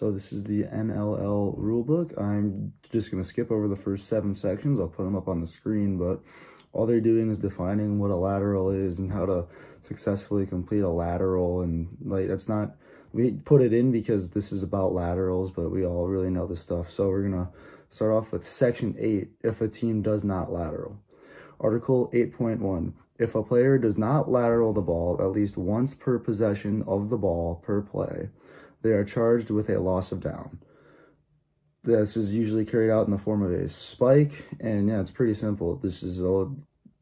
So this is the NLL rulebook. I'm just going to skip over the first 7 sections. I'll put them up on the screen, but all they're doing is defining what a lateral is and how to successfully complete a lateral. And like, that's not, we put it in because this is about laterals, but we all really know this stuff. So we're going to start off with section 8, if a team does not lateral. Article 8.1, if a player does not lateral the ball at least once per possession of the ball per play, they are charged with a loss of down. This is usually carried out in the form of a spike, and yeah, it's pretty simple. This is a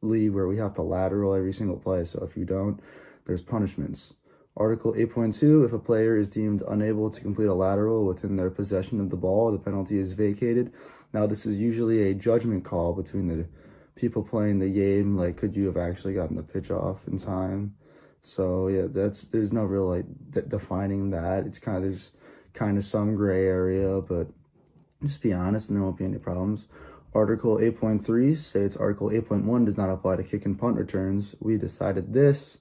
league where we have to lateral every single play, so if you don't, there's punishments. Article 8.2, if a player is deemed unable to complete a lateral within their possession of the ball, the penalty is vacated. Now, this is usually a judgment call between the people playing the game, like, could you have actually gotten the pitch off in time? So yeah, there's no real like defining that. There's kind of some gray area, but just be honest and there won't be any problems. Article 8.3 states Article 8.1 does not apply to kick and punt returns. We decided this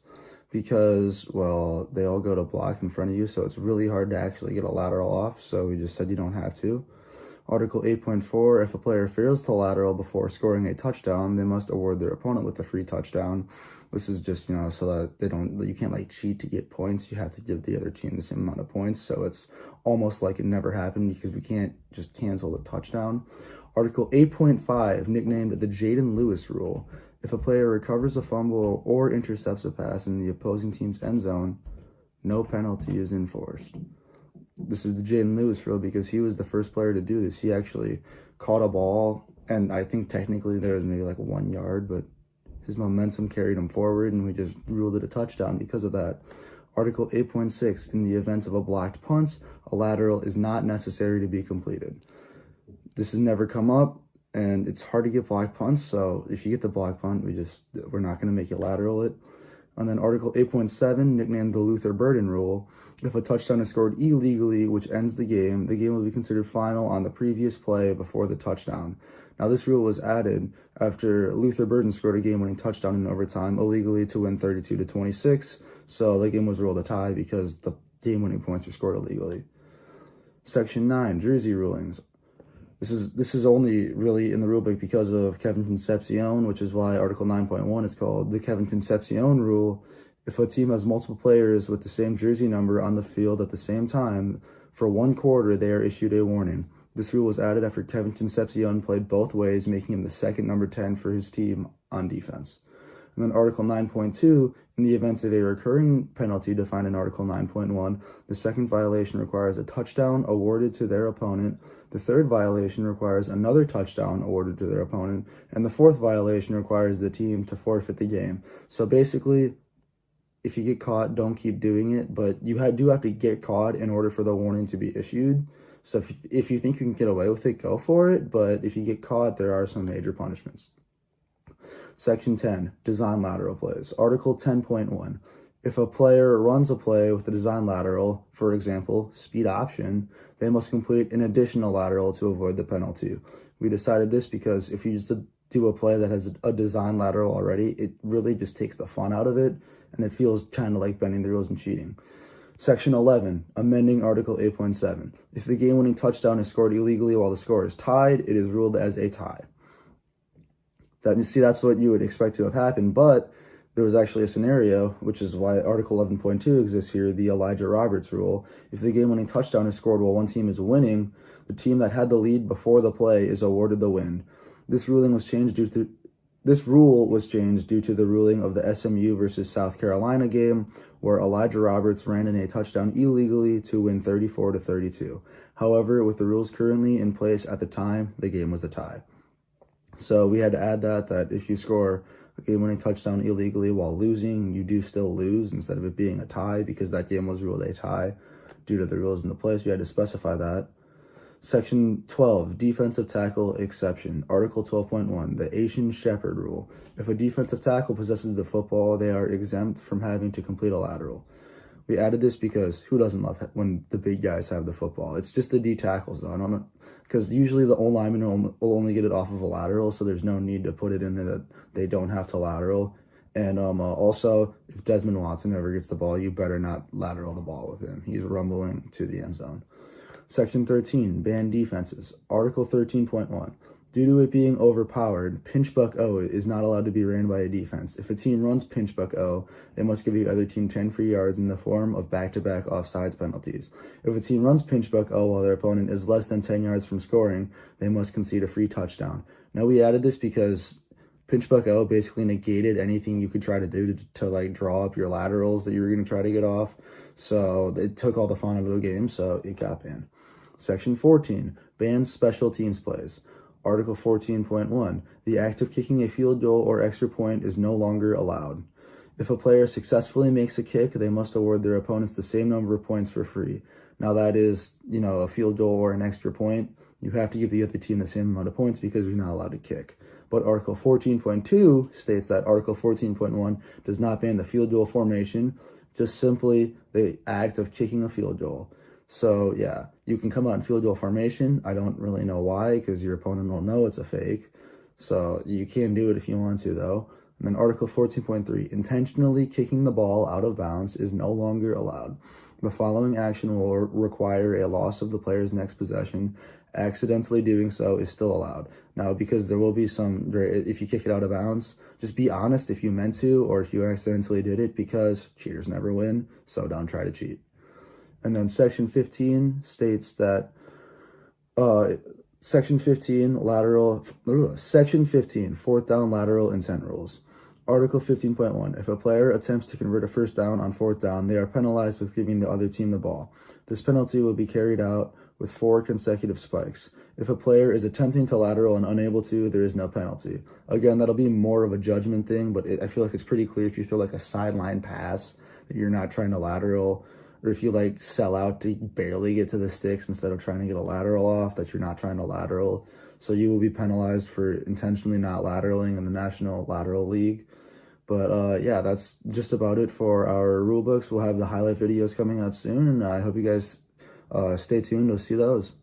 because, well, they all go to block in front of you, so it's really hard to actually get a lateral off, so we just said you don't have to. Article 8.4, if a player fails to lateral before scoring a touchdown, they must award their opponent with a free touchdown. This is just, so that you can't like cheat to get points. You have to give the other team the same amount of points. So it's almost like it never happened because we can't just cancel the touchdown. Article 8.5, nicknamed the Jaden Lewis rule. If a player recovers a fumble or intercepts a pass in the opposing team's end zone, no penalty is enforced. This is the Jaden Lewis rule because he was the first player to do this. He actually caught a ball, and I think technically there was maybe like 1 yard, but his momentum carried him forward, and we just ruled it a touchdown because of that. Article 8.6, in the event of a blocked punt, a lateral is not necessary to be completed. This has never come up, and it's hard to get blocked punts, so if you get the blocked punt, we're not going to make you lateral it. And then Article 8.7, nicknamed the Luther Burden rule, if a touchdown is scored illegally, which ends the game will be considered final on the previous play before the touchdown. Now, this rule was added after Luther Burden scored a game-winning touchdown in overtime illegally to win 32-26, so the game was ruled a tie because the game-winning points were scored illegally. Section 9, jersey rulings. This is only really in the rulebook because of Kevin Concepcion, which is why Article 9.1 is called the Kevin Concepcion rule. If a team has multiple players with the same jersey number on the field at the same time, for 1 quarter, they are issued a warning. This rule was added after Kevin Concepcion played both ways, making him the second number 10 for his team on defense. And then Article 9.2, in the event of a recurring penalty defined in Article 9.1, the second violation requires a touchdown awarded to their opponent, the third violation requires another touchdown awarded to their opponent, and the fourth violation requires the team to forfeit the game. So basically, if you get caught, don't keep doing it, but you do have to get caught in order for the warning to be issued. So if you think you can get away with it, go for it, but if you get caught, there are some major punishments. Section 10, design lateral plays. Article 10.1, if a player runs a play with a design lateral, for example, speed option, they must complete an additional lateral to avoid the penalty. We decided this because if you just do a play that has a design lateral already, it really just takes the fun out of it, and it feels kind of like bending the rules and cheating. Section 11, amending Article 8.7. If the game-winning touchdown is scored illegally while the score is tied, it is ruled as a tie. That's what you would expect to have happened, but there was actually a scenario, which is why Article 11.2 exists here, the Elijah Roberts rule. If the game-winning touchdown is scored while one team is winning, the team that had the lead before the play is awarded the win. This rule was changed due to the ruling of the SMU versus South Carolina game, where Elijah Roberts ran in a touchdown illegally to win 34-32. However, with the rules currently in place at the time, the game was a tie. So we had to add that if you score a game-winning touchdown illegally while losing, you do still lose instead of it being a tie, because that game was ruled a tie due to the rules in the place. We had to specify that. Section 12, defensive tackle exception. Article 12.1, the Asian Shepherd rule. If a defensive tackle possesses the football, they are exempt from having to complete a lateral. We added this because who doesn't love when the big guys have the football? It's just the D tackles, though. I don't know, because usually the O-lineman will only get it off of a lateral, so there's no need to put it in there that they don't have to lateral. And also, if Desmond Watson ever gets the ball, you better not lateral the ball with him. He's rumbling to the end zone. Section 13, ban defenses. Article 13.1. Due to it being overpowered, pinch buck O is not allowed to be ran by a defense. If a team runs pinch buck O, they must give the other team 10 free yards in the form of back-to-back offsides penalties. If a team runs pinch buck O while their opponent is less than 10 yards from scoring, they must concede a free touchdown. Now, we added this because pinch buck O basically negated anything you could try to do to like draw up your laterals that you were going to try to get off. So it took all the fun out of the game, so it got banned. Section 14, bans special teams plays. Article 14.1, the act of kicking a field goal or extra point is no longer allowed. If a player successfully makes a kick, they must award their opponents the same number of points for free. Now that is, a field goal or an extra point. You have to give the other team the same amount of points because you're not allowed to kick. But Article 14.2 states that Article 14.1 does not ban the field goal formation, just simply the act of kicking a field goal. So, yeah, you can come out in field goal formation. I don't really know why, because your opponent will know it's a fake. So you can do it if you want to, though. And then Article 14.3, intentionally kicking the ball out of bounds is no longer allowed. The following action will require a loss of the player's next possession. Accidentally doing so is still allowed. Now, because there will be if you kick it out of bounds, just be honest if you meant to or if you accidentally did it, because cheaters never win, so don't try to cheat. And then Section 15 states that Section 15, fourth down lateral intent rules. Article 15.1, if a player attempts to convert a first down on fourth down, they are penalized with giving the other team the ball. This penalty will be carried out with 4 consecutive spikes. If a player is attempting to lateral and unable to, there is no penalty. Again, that'll be more of a judgment thing, but I feel like it's pretty clear if you throw like a sideline pass that you're not trying to lateral, or if you like sell out to barely get to the sticks instead of trying to get a lateral off, that you're not trying to lateral. So you will be penalized for intentionally not lateraling in the National Lateral League. But yeah, that's just about it for our rule books. We'll have the highlight videos coming out soon, and I hope you guys stay tuned. We'll see those.